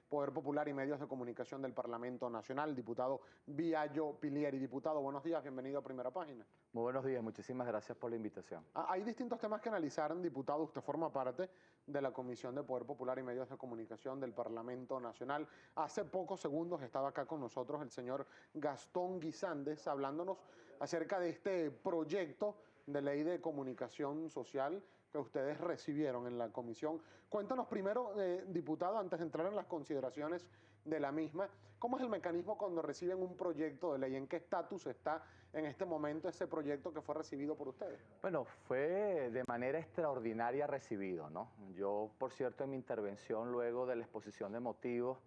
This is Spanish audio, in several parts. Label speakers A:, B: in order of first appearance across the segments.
A: Poder Popular y Medios de Comunicación del Parlamento Nacional, diputado Viallo Pilieri. Diputado, buenos días, bienvenido a Primera Página.
B: Muy buenos días, muchísimas gracias por la invitación.
A: Hay distintos temas que analizar, diputado. Usted forma parte de la Comisión de Poder Popular y Medios de Comunicación del Parlamento Nacional. Hace pocos segundos estaba acá con nosotros el señor Gastón Guisandes hablándonos acerca de este proyecto de ley de comunicación social que ustedes recibieron en la comisión. Cuéntanos primero, diputado, antes de entrar en las consideraciones de la misma, ¿cómo es el mecanismo cuando reciben un proyecto de ley? ¿En qué estatus está en este momento ese proyecto que fue recibido por ustedes?
B: Bueno, fue de manera extraordinaria recibido, ¿no? Yo, por cierto, en mi intervención luego de la exposición de motivos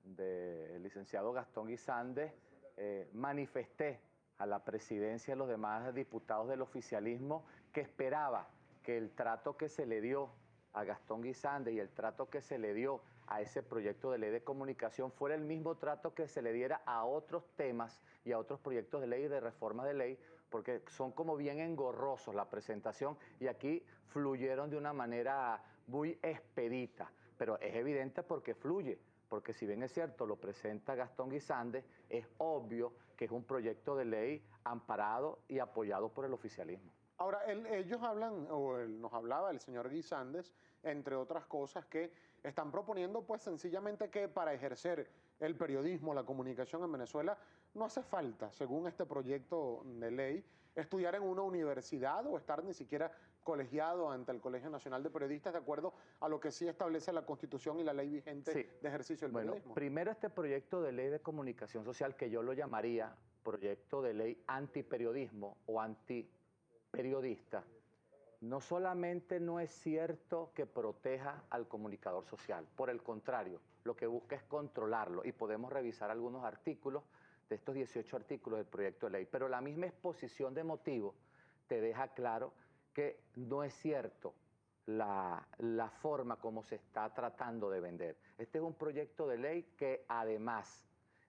B: del licenciado Gastón Guisandes, manifesté a la presidencia y a los demás diputados del oficialismo que esperaba que el trato que se le dio a Gastón Guisandes y el trato que se le dio a ese proyecto de ley de comunicación fuera el mismo trato que se le diera a otros temas y a otros proyectos de ley y de reforma de ley, porque son como bien engorrosos la presentación y aquí fluyeron de una manera muy expedita, pero es evidente porque fluye. Porque si bien es cierto, lo presenta Gastón Guisandes, es obvio que es un proyecto de ley amparado y apoyado por el oficialismo.
A: Ahora, ellos hablan, nos hablaba el señor Guisandes, entre otras cosas, que están proponiendo pues sencillamente que para ejercer el periodismo, la comunicación en Venezuela, no hace falta, según este proyecto de ley, estudiar en una universidad o estar ni siquiera colegiado ante el Colegio Nacional de Periodistas, de acuerdo a lo que sí establece la Constitución y la ley vigente de ejercicio del periodismo.
B: Primero este proyecto de ley de comunicación social, que yo lo llamaría proyecto de ley antiperiodismo o antiperiodista, no solamente no es cierto que proteja al comunicador social, por el contrario, lo que busca es controlarlo y podemos revisar algunos artículos de estos 18 artículos del proyecto de ley, pero la misma exposición de motivos te deja claro que no es cierto la forma como se está tratando de vender. Este es un proyecto de ley que además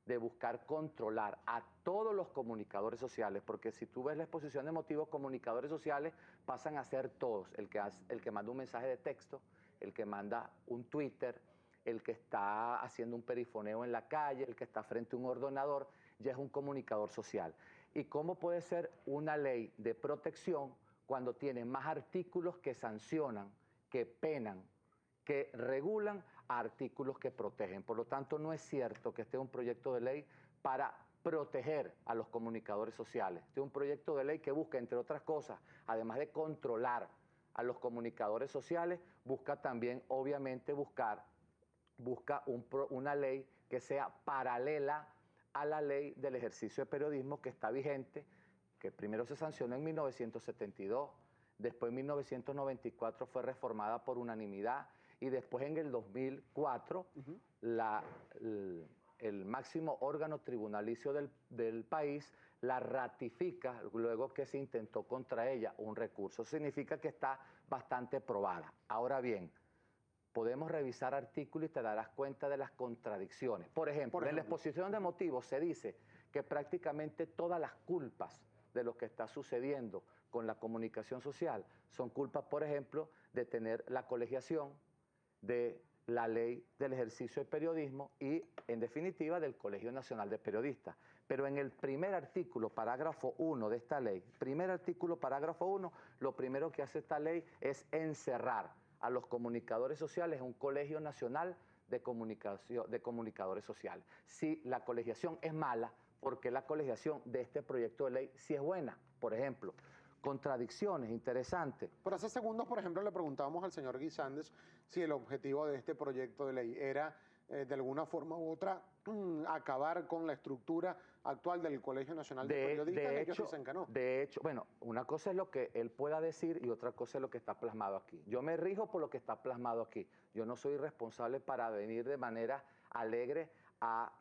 B: de buscar controlar a todos los comunicadores sociales, porque si tú ves la exposición de motivos, comunicadores sociales pasan a ser todos, el que manda un mensaje de texto, el que manda un Twitter, el que está haciendo un perifoneo en la calle, el que está frente a un ordenador, ya es un comunicador social. ¿Y cómo puede ser una ley de protección cuando tiene más artículos que sancionan, que penan, que regulan a artículos que protegen? Por lo tanto, no es cierto que este es un proyecto de ley para proteger a los comunicadores sociales. Este es un proyecto de ley que busca, entre otras cosas, además de controlar a los comunicadores sociales, busca también, obviamente, busca una ley que sea paralela a la ley del ejercicio de periodismo que está vigente, que primero se sancionó en 1972, después en 1994 fue reformada por unanimidad y después en el 2004 el máximo órgano tribunalicio del país la ratifica luego que se intentó contra ella un recurso. Eso significa que está bastante probada. Ahora bien, podemos revisar artículos y te darás cuenta de las contradicciones. Por ejemplo, en la exposición de motivos se dice que prácticamente todas las culpas de lo que está sucediendo con la comunicación social son culpas, por ejemplo, de tener la colegiación, de la ley del ejercicio del periodismo y, en definitiva, del Colegio Nacional de Periodistas. Pero en el primer artículo, parágrafo 1 de esta ley, primer artículo, parágrafo 1, lo primero que hace esta ley es encerrar a los comunicadores sociales en un Colegio Nacional de Comunicadores Sociales. Si la colegiación es mala, ¿por qué la colegiación de este proyecto de ley sí es buena? Por ejemplo, contradicciones interesantes.
A: Por hace segundos, por ejemplo, le preguntábamos al señor Guisandes si el objetivo de este proyecto de ley era, de alguna forma u otra, acabar con la estructura actual del Colegio Nacional de Periodistas. Ellos dicen que no.
B: De hecho, bueno, una cosa es lo que él pueda decir y otra cosa es lo que está plasmado aquí. Yo me rijo por lo que está plasmado aquí. Yo no soy responsable para venir de manera alegre a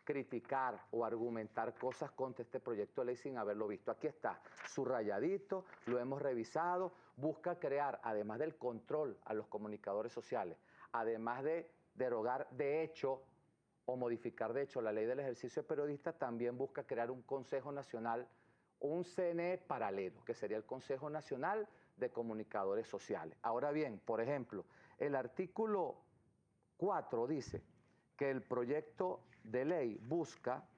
B: criticar o argumentar cosas contra este proyecto de ley sin haberlo visto. Aquí está, subrayadito, lo hemos revisado, busca crear, además del control a los comunicadores sociales, además de derogar de hecho o modificar de hecho la ley del ejercicio de periodistas, también busca crear un Consejo Nacional, un CNE paralelo, que sería el Consejo Nacional de Comunicadores Sociales. Ahora bien, por ejemplo, el artículo 4 dice que el proyecto de ley busca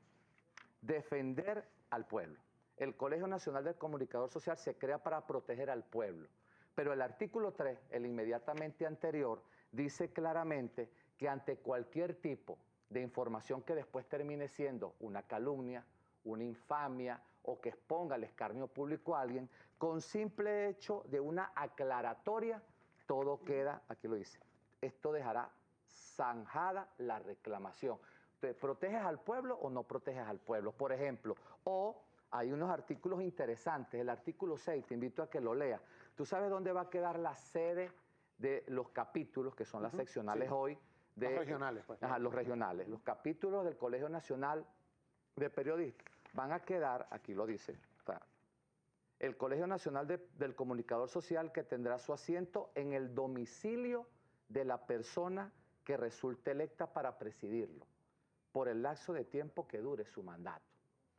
B: defender al pueblo. El Colegio Nacional del Comunicador Social se crea para proteger al pueblo, pero el artículo 3, el inmediatamente anterior, dice claramente que ante cualquier tipo de información que después termine siendo una calumnia, una infamia o que exponga al escarnio público a alguien, con simple hecho de una aclaratoria, todo queda, aquí lo dice, esto dejará zanjada la reclamación. ¿Te proteges al pueblo o no proteges al pueblo? Por ejemplo, o hay unos artículos interesantes, el artículo 6, te invito a que lo leas. ¿Tú sabes dónde va a quedar la sede de los capítulos, que son las seccionales
A: sí.
B: hoy?
A: Los regionales, pues.
B: Ajá, los regionales. Los capítulos del Colegio Nacional de Periodistas van a quedar, aquí lo dice, el Colegio Nacional del Comunicador Social, que tendrá su asiento en el domicilio de la persona que resulte electa para presidirlo, por el lapso de tiempo que dure su mandato.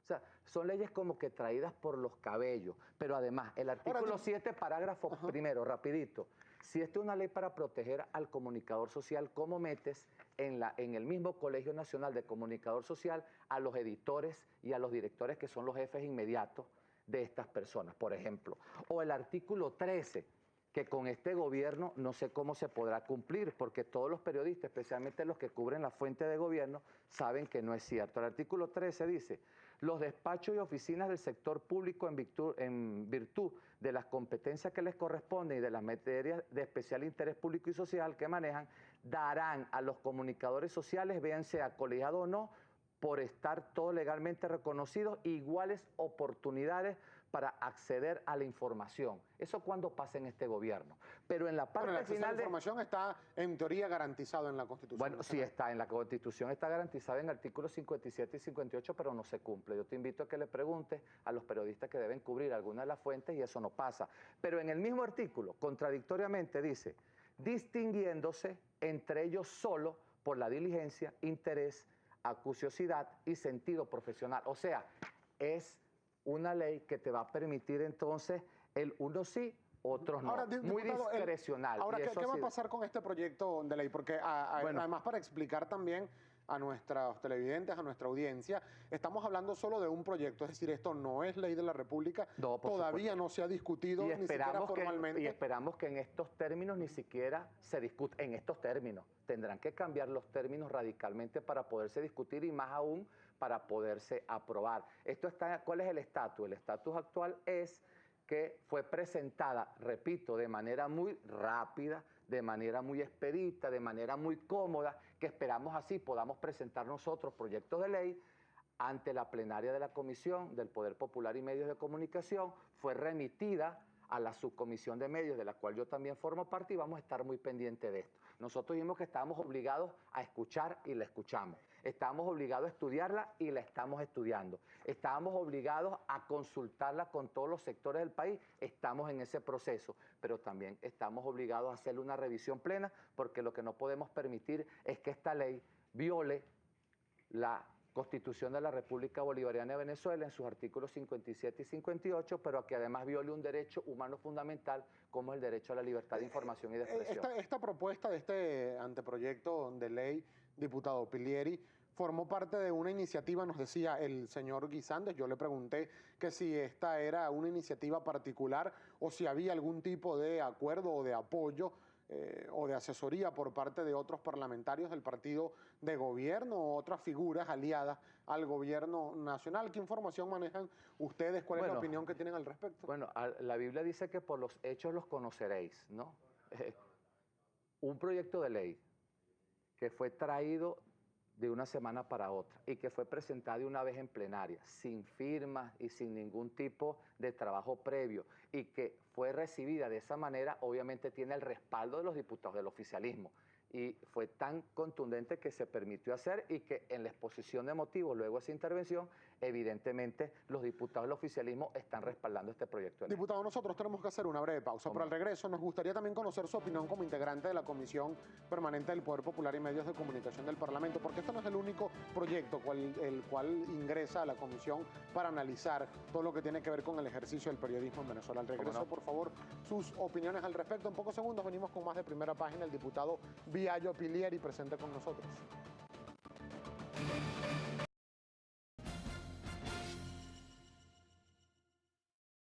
B: O sea, son leyes como que traídas por los cabellos, pero además, el artículo 7, parágrafo primero, rapidito, si esta es una ley para proteger al comunicador social, ¿cómo metes en el mismo Colegio Nacional de Comunicador Social a los editores y a los directores que son los jefes inmediatos de estas personas, por ejemplo? O el artículo 13, que con este gobierno no sé cómo se podrá cumplir, porque todos los periodistas, especialmente los que cubren la fuente de gobierno, saben que no es cierto. El artículo 13 dice: los despachos y oficinas del sector público, en virtud de las competencias que les corresponden y de las materias de especial interés público y social que manejan, darán a los comunicadores sociales, vean sea colegiado o no, por estar todos legalmente reconocidos, iguales oportunidades para acceder a la información. Eso cuando pasa en este gobierno. Pero en la parte
A: el acceso
B: final
A: a la información está en teoría garantizado en la Constitución.
B: Bueno, sí está, en la Constitución está garantizada en artículos 57 y 58, pero no se cumple. Yo te invito a que le preguntes a los periodistas que deben cubrir alguna de las fuentes y eso no pasa. Pero en el mismo artículo, contradictoriamente, dice, distinguiéndose entre ellos solo por la diligencia, interés, acuciosidad y sentido profesional. O sea, es una ley que te va a permitir entonces el uno sí, otros no.
A: Ahora,
B: muy discrecional.
A: Ahora, ¿qué va a pasar con este proyecto de ley? Porque además, para explicar también a nuestros televidentes, a nuestra audiencia, estamos hablando solo de un proyecto, es decir, esto no es ley de la República,
B: no,
A: todavía no se ha discutido ni siquiera formalmente.
B: Y esperamos que en estos términos ni siquiera se discute, en estos términos. Tendrán que cambiar los términos radicalmente para poderse discutir y más aún para poderse aprobar. Esto está, ¿cuál es el estatus? El estatus actual es que fue presentada, repito, de manera muy rápida, de manera muy expedita, de manera muy cómoda, que esperamos así podamos presentar nosotros proyectos de ley ante la plenaria de la Comisión del Poder Popular y Medios de Comunicación, fue remitida a la subcomisión de medios, de la cual yo también formo parte, y vamos a estar muy pendientes de esto. Nosotros dijimos que estábamos obligados a escuchar y la escuchamos. Estábamos obligados a estudiarla y la estamos estudiando. Estábamos obligados a consultarla con todos los sectores del país. Estamos en ese proceso, pero también estamos obligados a hacerle una revisión plena, porque lo que no podemos permitir es que esta ley viole la Constitución de la República Bolivariana de Venezuela en sus artículos 57 y 58, pero que además viole un derecho humano fundamental como es el derecho a la libertad de información y de expresión.
A: Esta propuesta de este anteproyecto de ley, diputado Pilieri, formó parte de una iniciativa, nos decía el señor Guisantes. Yo le pregunté que si esta era una iniciativa particular o si había algún tipo de acuerdo o de apoyo o de asesoría por parte de otros parlamentarios del partido de gobierno o otras figuras aliadas al gobierno nacional. ¿Qué información manejan ustedes? ¿Cuál es la opinión que tienen al respecto?
B: Bueno, la Biblia dice que por los hechos los conoceréis, ¿no? Un proyecto de ley que fue traído de una semana para otra y que fue presentada de una vez en plenaria, sin firmas y sin ningún tipo de trabajo previo, y que fue recibida de esa manera, obviamente tiene el respaldo de los diputados del oficialismo. Y fue tan contundente que se permitió hacer, y que en la exposición de motivos, luego de esa intervención, evidentemente los diputados del oficialismo están respaldando este proyecto de ley.
A: Diputado, nosotros tenemos que hacer una breve pausa, pero al regreso nos gustaría también conocer su opinión como integrante de la Comisión Permanente del Poder Popular y Medios de Comunicación del Parlamento, porque este no es el único proyecto el cual ingresa a la Comisión para analizar todo lo que tiene que ver con el ejercicio del periodismo en Venezuela. Al regreso, por favor, sus opiniones al respecto. En pocos segundos venimos con más de Primera Página. El diputado Viallo Pilieri presente con nosotros.